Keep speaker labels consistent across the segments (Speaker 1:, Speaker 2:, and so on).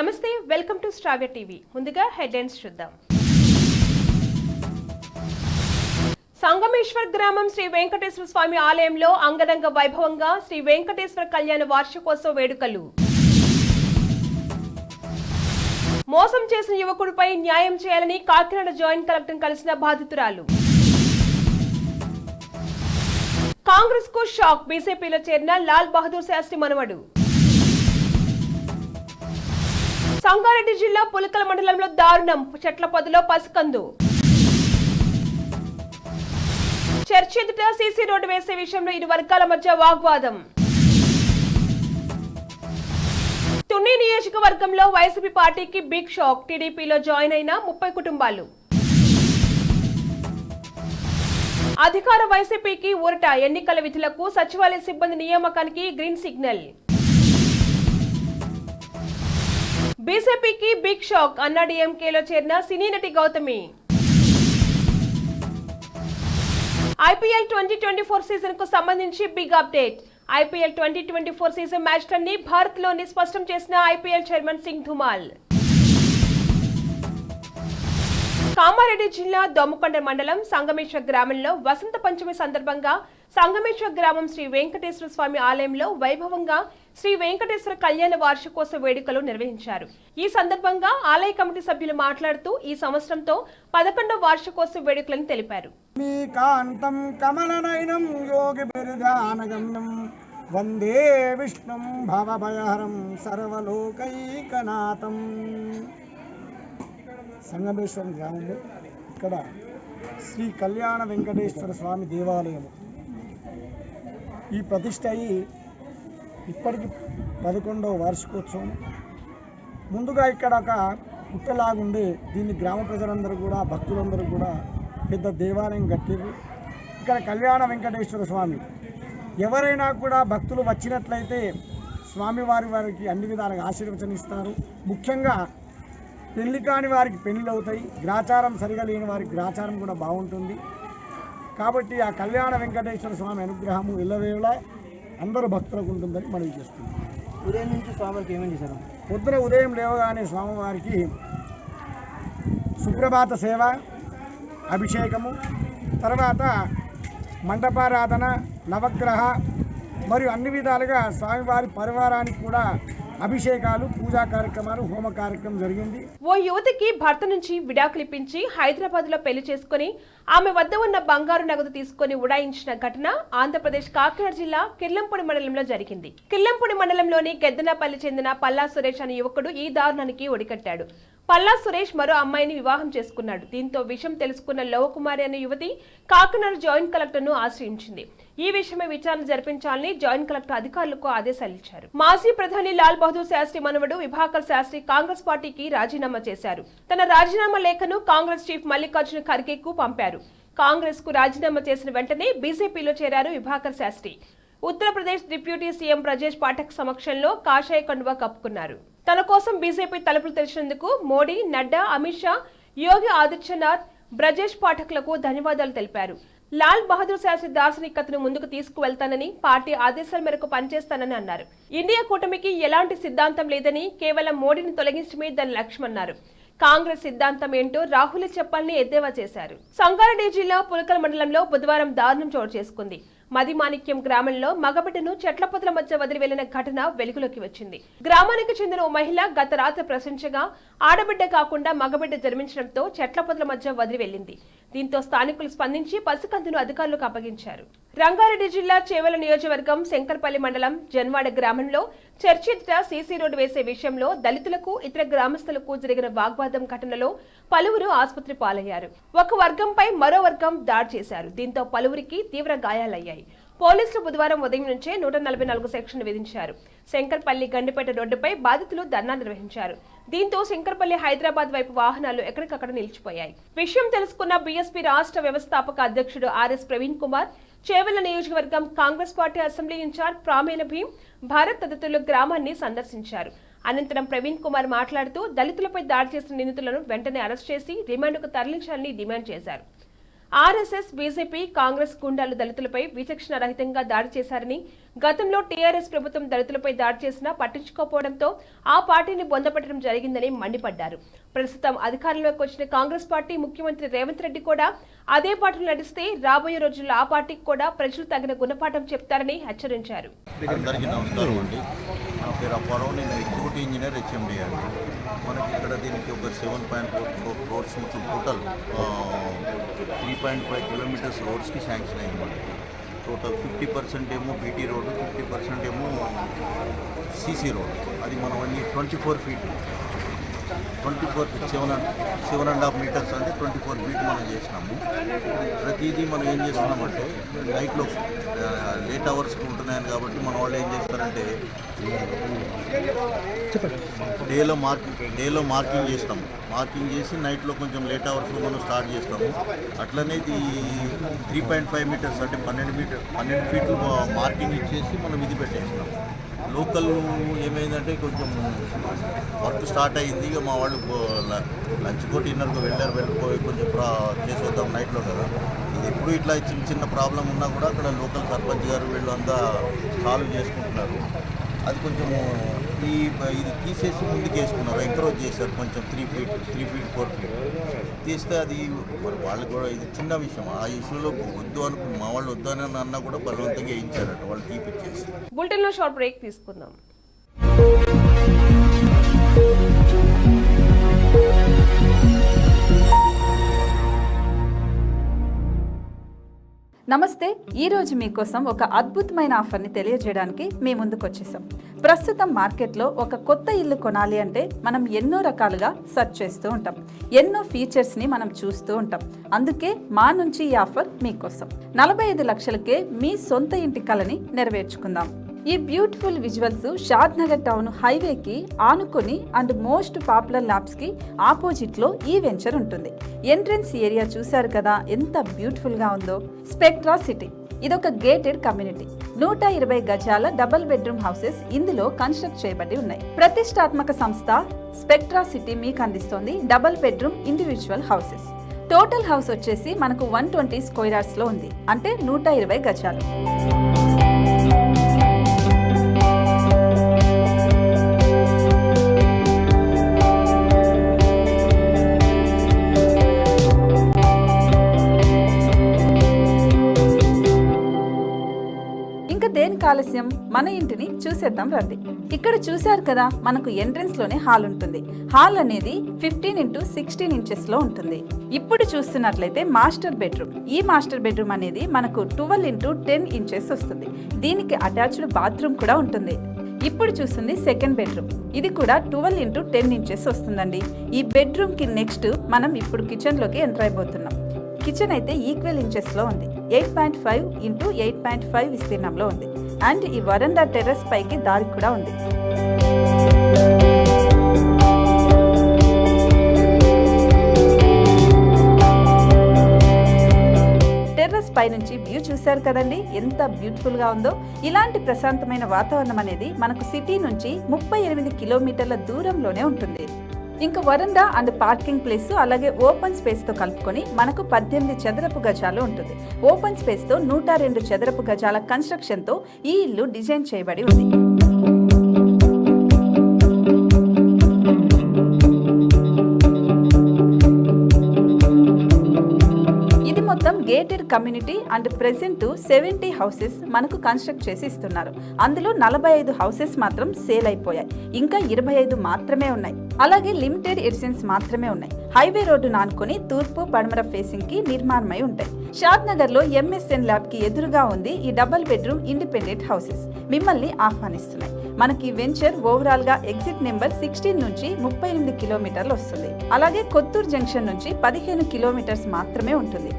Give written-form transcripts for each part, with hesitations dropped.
Speaker 1: నమస్తే, welcome to Sravya TV. ముందుగా headlines చూద్దాం. సంగమేశ్వర్ గ్రామం శ్రీ వెంకటేశ్వర స్వామి ఆలయంలో అంగరంగ వైభవంగా శ్రీ వెంకటేశ్వర కళ్యాణ వార్షికోత్సవ వేడుకలు. మోసం చేసిన యువకుడిపై న్యాయం చేయాలని కాకినాడ జాయింట్ కలెక్టర్ కలిసిన బాధితురాలు. కాంగ్రెస్ కు షాక్, బీజేపీలో చేరిన లాల్ బహదూర్ శాస్త్రి మనవడు. సంగారెడ్డి జిల్లా పులికల మండలంలో దారుణం, చెట్ల పొదలో పసికందు. చర్చి ఎదుట సీసీ రోడ్డు వేసే విషయంలో ఇరు వర్గాల మధ్య వాగ్వాదం. తుని నియోజకవర్గంలో వైసీపీ పార్టీకి బిగ్ షాక్, టీడీపీలో జాయిన్ అయిన 30 కుటుంబాలు. అధికార వైసీపీకి ఊరట, ఎన్నికల విధులకు సచివాలయ సిబ్బంది నియామకానికి గ్రీన్ సిగ్నల్. బీజేపీకి బిగ్ షాక్, అన్నాడీఎంకేలో చేరిన సినీ నటి గౌతమి. ఐపీఎల్ 2024 సీజన్ కు సంబంధించి బిగ్ అప్డేట్. ఐపీఎల్ 2024 సీజన్ మ్యాచ్లన్నీ భారత్ లోని స్పష్టం చేసిన ఐపీఎల్ చైర్మన్ సింగ్ ధుమాల్. కామారెడ్డి జిల్లా దొమ్మకొండ మండలం సంగమేశ్వర గ్రామంలో వసంత పంచమి సందర్భంగా సంగమేశ్వర గ్రామం శ్రీ వెంకటేశ్వర స్వామి ఆలయంలో వైభవంగా శ్రీ వెంకటేశ్వర కళ్యాణ వార్షికోత్సవ వేడుకలు నిర్వహించారు. ఈ సందర్భంగా ఆలయ కమిటీ సభ్యులు మాట్లాడుతూ ఈ సంవత్సరంతో 11వ వార్షికోత్సవ వేడుకలను తెలిపారు.
Speaker 2: వందే విష్ణుం భవభయహరం సర్వలోకైకనాథం. సంగమేశ్వరం గ్రామంలో ఇక్కడ శ్రీ కళ్యాణ వెంకటేశ్వర స్వామి దేవాలయం ఈ ప్రతిష్ట అయ్యి ఇప్పటికి 11వ వార్షికోత్సవం. ముందుగా ఇక్కడ ఒక పుట్టలాగుండి దీన్ని గ్రామ ప్రజలందరూ కూడా భక్తులందరూ కూడా పెద్ద దేవాలయం కట్టారు. ఇక్కడ కళ్యాణ వెంకటేశ్వర స్వామి ఎవరైనా కూడా భక్తులు వచ్చినట్లయితే వారికి అన్ని విధాలుగా ఆశీర్వచనిస్తారు. ముఖ్యంగా పెళ్లి కాని వారికి పెళ్లిళ్ళు అవుతాయి, గ్రాచారం సరిగా లేని వారికి గ్రాచారం కూడా బాగుంటుంది. కాబట్టి ఆ కళ్యాణ వెంకటేశ్వర స్వామి అనుగ్రహము ఇళ్ళవేళ అందరూ భక్తులకు ఉంటుందని మనవి చేస్తున్నాం.
Speaker 3: ఉదయం నుంచి స్వామివారికి ఏమేమి చేశారు?
Speaker 2: పొద్దున ఉదయం లేవగానే స్వామివారికి సుప్రభాత సేవ, అభిషేకము, తర్వాత మండపారాధన, నవగ్రహ మరియు అన్ని విధాలుగా స్వామివారి పరివారానికి కూడా అభిషేకాలు, పూజా కార్యక్రమాలు, హోమ కార్యక్రమం జరిగింది.
Speaker 1: ఓ యువతికి భర్త నుంచి విడాకులు ఇప్పించి హైదరాబాద్ లో పెళ్లి చేసుకుని ఆమె వద్ద ఉన్న బంగారు నగదు తీసుకుని ఉడాయించిన ఘటన ఆంధ్రప్రదేశ్ కాకినాడ జిల్లా కిర్లంపూడి మండలంలో జరిగింది. కిర్లంపూడి మండలంలోని గెద్దనపల్లి చెందిన పల్లా సురేష్ అనే యువకుడు ఈ దారుణానికి ఒడికట్టాడు. పల్లా సురేష్ మరో అమ్మాయిని వివాహం చేసుకున్నాడు. దీంతో విషయం తెలుసుకున్న లోవకుమారి అనే యువతి కాకినాడ జాయింట్ కలెక్టర్ ను ఆశ్రయించింది. ఈ విషయమై విచారణ జరిపించాలని జాయింట్ కలెక్టర్ అధికారులకు ఆదేశాలు ఇచ్చారు. మాజీ ప్రధాని లాల్ బహదూర్ శాస్త్రి మనవడు విభాకర్ శాస్త్రి కాంగ్రెస్ పార్టీకి రాజీనామా చేశారు. తన రాజీనామా లేఖను కాంగ్రెస్ చీఫ్ మల్లికార్జున ఖర్గేకు పంపారు. కాంగ్రెస్ కు రాజీనామా చేసిన వెంటనే బీజేపీలో చేరారు విభాకర్ శాస్త్రి. ఉత్తరప్రదేశ్ డిప్యూటీ సీఎం బ్రజేష్ పాఠక్ సమక్షంలో కాషాయ కండువా కప్పుకున్నారు. తన కోసం బీజేపీ తలుపులు తెరిచినందుకు మోడీ, నడ్డా, అమిత్ షా, యోగి ఆదిత్యనాథ్, బ్రజేష్ పాఠక్లకు ధన్యవాదాలు తెలిపారు. లాల్ బహదూర్ శాస్త్రి దార్శనికతను ముందుకు తీసుకువెళ్తానని, పార్టీ ఆదేశాల మేరకు పనిచేస్తానని అన్నారు. ఇండియా కూటమికి ఎలాంటి సిద్ధాంతం లేదని, కేవలం మోడీని తొలగించడమే దాని లక్ష్యమన్నారు. కాంగ్రెస్ సిద్ధాంతం ఏంటో రాహుల్ చెప్పాలని ఎద్దేవా చేశారు. సంగారెడ్డి జిల్లా పులికల మండలంలో బుధవారం దారుణం చోటు చేసుకుంది. మదిమాణిక్యం గ్రామంలో మగబిడ్డను చెట్ల పొదల మధ్య వదిలి వెళ్లిన ఘటన వెలుగులోకి వచ్చింది. గ్రామానికి చెందిన ఓ మహిళ గత రాత్రి ప్రశ్నించగా ఆడబిడ్డ కాకుండా మగబిడ్డ జన్మించడంతో చెట్ల పొదల మధ్య వదిలి వెళ్లింది. దీంతో స్థానికులు స్పందించి పసికందును అధికారులకు అప్పగించారు. రంగారెడ్డి జిల్లా చేవెళ్ల నియోజకవర్గం శంకర్పల్లి మండలం జన్వాడ గ్రామంలో చర్చి ఎదుట సీసీ రోడ్డు వేసే విషయంలో దళితులకు, ఇతర గ్రామస్తులకు జరిగిన వాగ్వాదం ఘటనలో పలువురు ఆసుపత్రి పాలయ్యారు. ఒక వర్గంపై మరో వర్గం దాడి చేశారు. దీంతో పలువురికి తీవ్ర గాయాలయ్యాయి. పోలీసులు బుధవారం ఉదయం నుంచే 144 సెక్షన్ విధించారు. శంకర్పల్లి గండిపేట రోడ్డుపై బాధితులు ధర్నా నిర్వహించారు. దీంతో శంకర్పల్లి హైదరాబాద్ వైపు వాహనాలు ఎక్కడికక్కడ నిలిచిపోయాయి. విషయం తెలుసుకున్న బీఎస్పీ రాష్ట్ర వ్యవస్థాపక అధ్యక్షుడు ఆర్ఎస్ ప్రవీణ్ కుమార్, చేవెళ్ల నియోజకవర్గం కాంగ్రెస్ పార్టీ అసెంబ్లీ ఇన్ఛార్జ్ ప్రామేణ భీం, భారత్ తదితరులు గ్రామాన్ని సందర్శించారు. అనంతరం ప్రవీణ్ కుమార్ మాట్లాడుతూ దళితులపై దాడి చేసిన నిందితులను వెంటనే అరెస్ట్ చేసి రిమాండ్కు తరలించాలని డిమాండ్ చేశారు. ఆర్ఎస్ఎస్, బీజేపీ, కాంగ్రెస్ గుండాలు దళితులపై విచక్షణ రహితంగా దాడి చేశారని, గతంలో టీఆర్ఎస్ ప్రభుత్వం దళితులపై దాడి చేసినా పట్టించుకోకపోవడంతో ఆ పార్టీని బొందపెట్టడం జరిగిందని మండిపడ్డారు. ప్రస్తుతం అధికారంలోకి వచ్చిన కాంగ్రెస్ పార్టీ ముఖ్యమంత్రి రేవంత్ రెడ్డి కూడా అదే పార్టీలో నడిస్తే రాబోయే రోజుల్లో ఆ పార్టీకి కూడా ప్రజలు తగిన గుణపాఠం చెప్తారని హెచ్చరించారు.
Speaker 4: అందరికీ నమస్కారం అండి. నా పేరు అప్పారావు. నేను ఎగ్జిక్యూటివ్ ఇంజనీర్ HMD అండి. మనకి ఇక్కడ దీనికి ఒక 7.4 crores మొత్తం టోటల్ 3.5 kilometers రోడ్స్కి శాంక్షన్ అయింది. మనకి టోటల్ 50% ఏమో బీటీ రోడ్డు, 50% ఏమో CC రోడ్. అది మనం అన్ని 24 feet 7.5 meters అంటే 24 feet మనం చేసినాము. ప్రతిదీ మనం ఏం చేస్తున్నామంటే నైట్లో లేట్ అవర్స్కి ఉంటున్నాయని కాబట్టి మన వాళ్ళు ఏం చేస్తారంటే డేలో మార్కింగ్ చేస్తాము. మార్కింగ్ చేసి నైట్లో కొంచెం లేట్ అవర్స్లో మనం స్టార్ట్ చేస్తాము. అట్లనే ఇది 3.5 meters అంటే 12 feet మార్కింగ్ ఇచ్చేసి మనం ఇది పెట్టేస్తాం. లోకల్ ఏమైందంటే కొంచెం వర్క్ స్టార్ట్ అయ్యింది. ఇక మా వాళ్ళు లంచ్ కోటి డిన్నర్కి వెళ్ళిపోయి కొంచెం చేసి వద్దాం నైట్లో కదా. ఇది ఎప్పుడు ఇట్లా చిన్న ప్రాబ్లం ఉన్నా కూడా అక్కడ లోకల్ సర్పంచ్ గారు వీళ్ళు అంతా సాల్వ్ చేసుకుంటున్నారు. అది కొంచెము ఇది తీసేసి ముందుకు వేసుకున్నారు, ఎంకరేజ్ చేశారు. కొంచెం 3 feet 4 feet తీస్తే అది మరి వాళ్ళు కూడా ఇది చిన్న విషయం. ఆ ఇష్యూలో వద్దు అనుకుని మా వాళ్ళు వద్దు అని అన్నా కూడా బలవంతంగా వేయించారట వాళ్ళు తీపిచ్చేసి.
Speaker 1: బులెటిన్లో షార్ట్ బ్రేక్ తీసుకుందాం.
Speaker 5: నమస్తే. ఈరోజు మీకోసం ఒక అద్భుతమైన ఆఫర్ని తెలియజేయడానికి మీ ముందుకు వచ్చేసాం. ప్రస్తుతం మార్కెట్లో ఒక కొత్త ఇల్లు కొనాలి అంటే మనం ఎన్నో రకాలుగా సెర్చ్ చేస్తూ ఉంటాం, ఎన్నో ఫీచర్స్ని మనం చూస్తూ ఉంటాం. అందుకే మా నుంచి ఈ ఆఫర్ మీకోసం. 45 లక్షలకే మీ సొంత ఇంటి కలని నెరవేర్చుకుందాం. ఈ బ్యూటిఫుల్ విజువల్స్ షాద్ నగర్ టౌన్ హైవేకి ఆనుకొని అండ్ మోస్ట్ పాపులర్ ల్యాబ్స్కి ఆపోజిట్లో ఈ వెంచర్ ఉంటుంది. ఎంట్రన్స్ ఏరియా చూశారు కదా ఎంత బ్యూటిఫుల్గా ఉందో. స్పెక్ట్రా సిటీ ఇదొక గేటెడ్ కమ్యూనిటీ. 120 గజాల డబుల్ బెడ్రూమ్ హౌసెస్ ఇందులో కన్స్ట్రక్ట్ చేయబడి ఉన్నాయి. ప్రతిష్టాత్మక సంస్థ స్పెక్ట్రా సిటీ మీకు అందిస్తోంది double bedroom individual houses. Total house వచ్చేసి మనకు 120 స్క్వేర్ యార్డ్స్లో ఉంది, అంటే 120 గజాలు. దేనికి ఆలస్యం, మన ఇంటిని చూసేద్దాం రండి. ఇక్కడ చూశారు కదా, మనకు ఎంట్రన్స్ లోనే హాల్ ఉంటుంది. హాల్ అనేది 15x16 inches లో ఉంటుంది. ఇప్పుడు చూస్తున్నట్లయితే మాస్టర్ బెడ్రూమ్. ఈ మాస్టర్ బెడ్రూమ్ అనేది మనకు 12x10 inches వస్తుంది. దీనికి అటాచ్డ్ బాత్రూమ్ కూడా ఉంటుంది. ఇప్పుడు చూస్తుంది సెకండ్ బెడ్రూమ్. ఇది కూడా 12x10 inches వస్తుందండి. ఈ బెడ్రూమ్ కి నెక్స్ట్ మనం ఇప్పుడు కిచెన్ లోకి ఎంటర్ అయిపోతున్నాం. కిచెన్ అయితే ఈక్వల్ ఇంచెస్లో ఉంది. 8.5x8.5 విస్తీర్ణంలో ఉంది. అండ్ ఈ వరండా టెర్రస్ పైకి దారి కూడా ఉంది. టెర్రస్ పై నుంచి వ్యూ చూశారు కదండి, ఎంత బ్యూటిఫుల్ గా ఉందో. ఇలాంటి ప్రశాంతమైన వాతావరణం అనేది మనకు సిటీ నుంచి 38 కిలోమీటర్ల దూరంలోనే ఉంటుంది. ఇంకా వరండా అండ్ పార్కింగ్ ప్లేస్ అలాగే ఓపెన్ స్పేస్ తో కలుపుకొని మనకు 18 చదరపు గజాలు ఉంటుంది. ఓపెన్ స్పేస్ తో 102 చదరపు గజాల కన్స్ట్రక్షన్ తో ఈ ఇల్లు డిజైన్ చేయబడి ఉంది. మొత్తం gated community and present 70 houses మనకు కన్స్ట్రక్ట్ చేసి ఇస్తున్నారు. అందులో 45 హౌసెస్ మాత్రం సేల్ అయిపోయాయి. ఇంకా 25 మాత్రమే ఉన్నాయి. అలాగే లిమిటెడ్ ఎడిషన్స్ మాత్రమే ఉన్నాయి. హైవే రోడ్డు నానుకొని తూర్పు పడమర ఫేసింగ్ కి నిర్మాణమై ఉంటాయి. షాద్ నగర్ లో MSN ల్యాబ్ కి ఎదురుగా ఉంది ఈ డబుల్ బెడ్రూమ్ ఇండిపెండెంట్ హౌసెస్. మిమ్మల్ని ఆహ్వానిస్తున్నాయి. మనకి వెంచర్ ఓవరాల్ గా ఎగ్జిట్ నెంబర్ 16 నుంచి 38 కిలోమీటర్లు వస్తుంది. అలాగే కొత్తూరు జంక్షన్ నుంచి 15 కిలోమీటర్స్ మాత్రమే ఉంటుంది.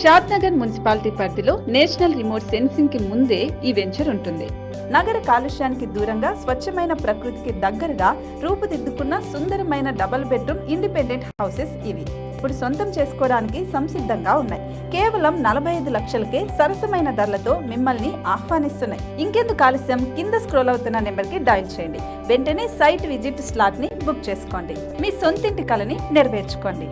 Speaker 5: షాద్ నగర్ మున్సిపాలిటీ పరిధిలో నేషనల్ రిమోట్ సెన్సింగ్ కి ముందే ఈ వెంచర్ ఉంటుంది. నగర కాలుష్యానికి దూరంగా స్వచ్ఛమైన ప్రకృతికి దగ్గరగా రూపుదిద్దుకున్న సుందరమైన డబుల్ బెడ్రూమ్ ఇండిపెండెంట్ హౌసెస్ ఇవి. ఇప్పుడు సొంతం చేసుకోవడానికి సంసిద్ధంగా ఉన్నాయి. కేవలం 45 లక్షలకే సరసమైన ధరలతో మిమ్మల్ని ఆహ్వానిస్తున్నాయి. ఇంకెందుకు ఆలస్యం, కింద స్క్రోల్ అవుతున్న నెంబర్ కి డయల్ చేయండి. వెంటనే సైట్ విజిట్ స్లాట్ ని బుక్ చేసుకోండి. మీ సొంతింటి కలని నెరవేర్చుకోండి.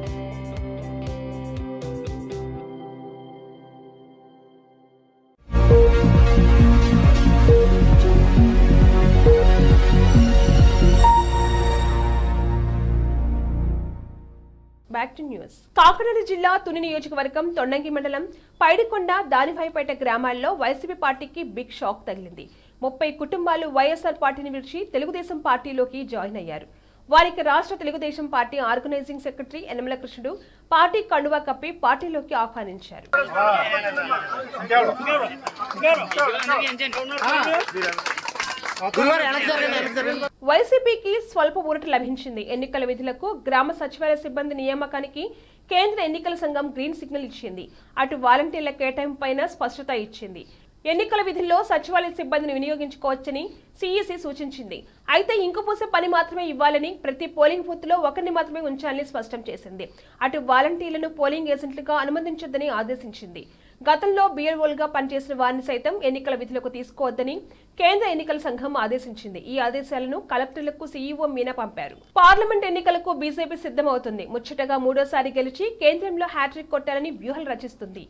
Speaker 1: న్యూస్. కాకినాడ జిల్లా తుని నియోజకవర్గం తొండంగి మండలం పైడికొండ దానివాయిపేట గ్రామాల్లో వైసీపీ పార్టీకి బిగ్ షాక్ తగిలింది. 30 కుటుంబాలు వైఎస్ఆర్ పార్టీని విడిచి తెలుగుదేశం పార్టీలోకి జాయిన్ అయ్యారు. వారికి రాష్ట్ర Telugu Desam party organising secretary Yanamala Krishnudu party కండువా కప్పి పార్టీలోకి ఆహ్వానించారు. వైసీపీకి స్వల్ప ఊరట లభించింది. ఎన్నికల విధులకు గ్రామ సచివాలయ సిబ్బంది నియామకానికి కేంద్ర ఎన్నికల సంఘం గ్రీన్ సిగ్నల్ ఇచ్చింది. అటు వాలంటీర్ల కేటాయింపైన స్పష్టత ఇచ్చింది. ఎన్నికల విధుల్లో సచివాలయ సిబ్బందిని వినియోగించుకోవచ్చని సిఈసి సూచించింది. అయితే ఇంకుపూసే పని మాత్రమే ఇవ్వాలని, ప్రతి పోలింగ్ బూత్ లో ఒకరిని మాత్రమే ఉంచాలని స్పష్టం చేసింది. అటు వాలంటీర్లను పోలింగ్ ఏజెంట్లుగా అనుమతించొద్దని ఆదేశించింది. గతంలో బిఎల్ఓలుగా పనిచేసిన వారిని సైతం ఎన్నికల విధులకు తీసుకోవద్దని కేంద్ర ఎన్నికల సంఘం ఆదేశించింది. ఈ ఆదేశాలను కలెక్టర్లకు సీఈఓ మీనా పంపారు. పార్లమెంట్ ఎన్నికలకు బీజేపీ సిద్ధమవుతుంది. ముచ్చటగా 3వ సారి గెలిచి కేంద్రంలో హ్యాట్రిక్ కొట్టాలని వ్యూహాలు రచిస్తుంది.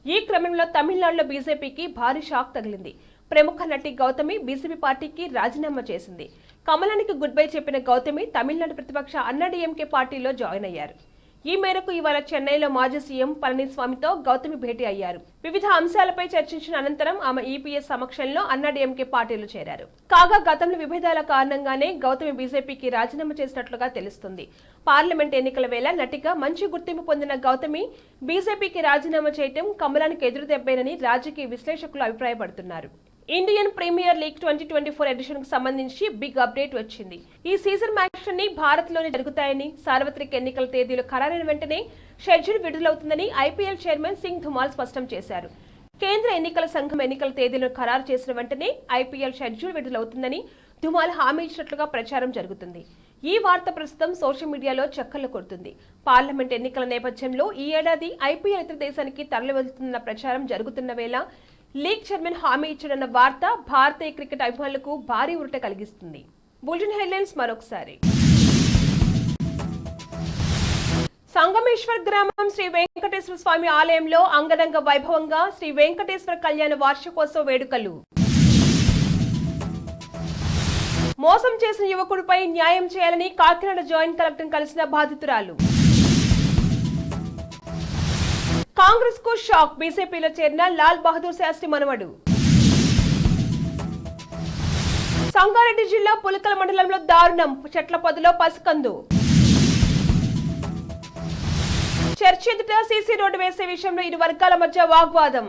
Speaker 1: ఈ క్రమంలో తమిళనాడులో బీజేపీకి భారీ షాక్ తగిలింది. ప్రముఖ నటి గౌతమి బీజేపీ పార్టీకి రాజీనామా చేసింది. కమలానికి గుడ్ బై చెప్పిన గౌతమి తమిళనాడు ప్రతిపక్ష అన్నాడీఎంకే పార్టీలో జాయిన్ అయ్యారు. ఈ మేరకు ఇవాళ చెన్నైలో మాజీ సీఎం పళనిస్వామితో గౌతమి భేటీ అయ్యారు. వివిధ అంశాలపై చర్చించిన అనంతరం ఆమె ఈపీఎస్ సమక్షంలో అన్నాడీఎంకే పార్టీలో చేరారు. కాగా గతంలో విభేదాల కారణంగానే గౌతమి బీజేపీకి రాజీనామా చేసినట్లుగా తెలుస్తుంది. పార్లమెంట్ ఎన్నికల వేళ నటిగా మంచి గుర్తింపు పొందిన గౌతమి బీజేపీకి రాజీనామా చేయడం కమలానికి ఎదురు దెబ్బేనని రాజకీయ విశ్లేషకులు అభిప్రాయపడుతున్నారు. ఇండియన్ ప్రీమియర్ లీగ్ 2024 ఎడిషన్ కు సంబంధించి బిగ్ అప్డేట్ వచ్చింది. ఈ సీజన్ మ్యాచ్ ని భారత్ లోనే జరుగుతాయని, సార్వత్రిక ఎన్నికల తేదీలు ఖరారైన వెంటనే షెడ్యూల్ విడుదలవుతుందని ఐపీఎల్ చైర్మన్ సింగ్ ధుమాల్ స్పష్టం చేశారు. కేంద్ర ఎన్నికల సంఘం ఎన్నికల తేదీలను ఖరారు చేసిన వెంటనే ఐపీఎల్ షెడ్యూల్ విడుదలవుతుందని ధుమాల్ హామీ ఇచ్చినట్లుగా ప్రచారం జరుగుతుంది. ఈ వార్త ప్రస్తుతం సోషల్ మీడియాలో చక్కర్లు కొడుతుంది. పార్లమెంట్ ఎన్నికల నేపథ్యంలో ఈ ఏడాది ఐపీఎల్ ఇతర దేశానికి తరలివెళ్తున్న ప్రచారం జరుగుతున్న వేళ లీగ్ చైర్మన్ హామీ ఇచ్చాడన్న వార్త భారతీయ క్రికెట్ అభిమానులకు భారీ ఊరట కలిగిస్తుంది. బులెటిన్ హెడ్లైన్స్ మరొకసారి. సంగమేశ్వర్ గ్రామం శ్రీ వెంకటేశ్వర స్వామి ఆలయంలో అంగరంగ వైభవంగా శ్రీ వెంకటేశ్వర కళ్యాణ వార్షికోత్సవ వేడుకలు. మోసం చేసిన యువకుడిపై న్యాయం చేయాలని కాకినాడ జాయింట్ కలెక్టర్ కలిసిన బాధితురాలు. కాంగ్రెస్ కు షాక్, బీజేపీలో చేరిన లాల్ బహదూర్ శాస్త్రి మనవడు. సంగారెడ్డి జిల్లా పులికల మండలంలో దారుణం, చెట్ల పొదలో పసికందు. చర్చి ఎదుట సీసీ రోడ్డు వేసే విషయంలో ఇరు వర్గాల మధ్య వాగ్వాదం.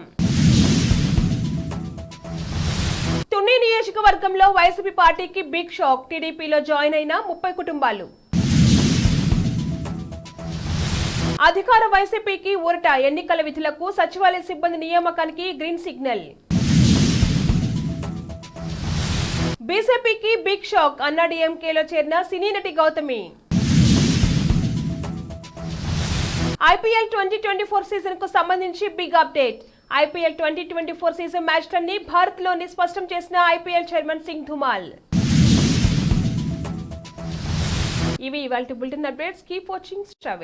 Speaker 1: తుని నియోజకవర్గంలో వైసీపీ పార్టీకి బిగ్ షాక్, టీడీపీలో జాయిన్ అయిన 30 కుటుంబాలు. అధికార వైసీపీకి ఊరట, ఎన్నికల విధులకు సచివాలయ సిబ్బంది నియామకానికి గ్రీన్ సిగ్నల్. బీజేపీకి బిగ్ షాక్, అన్నాడీఎంకేలో చేరిన సినీ నటి గౌతమి. ఐపీఎల్ 2024 సీజన్ కు సంబంధించి బిగ్ అప్డేట్. ఐపీఎల్ 2024 సీజన్ మ్యాచ్లన్నీ భారత్ లోని స్పష్టం చేసిన ఐపీఎల్ చైర్మన్ సింగ్ ధుమాల్. ఇవి ఇవాల్టి bulletin updates. Keep watching star.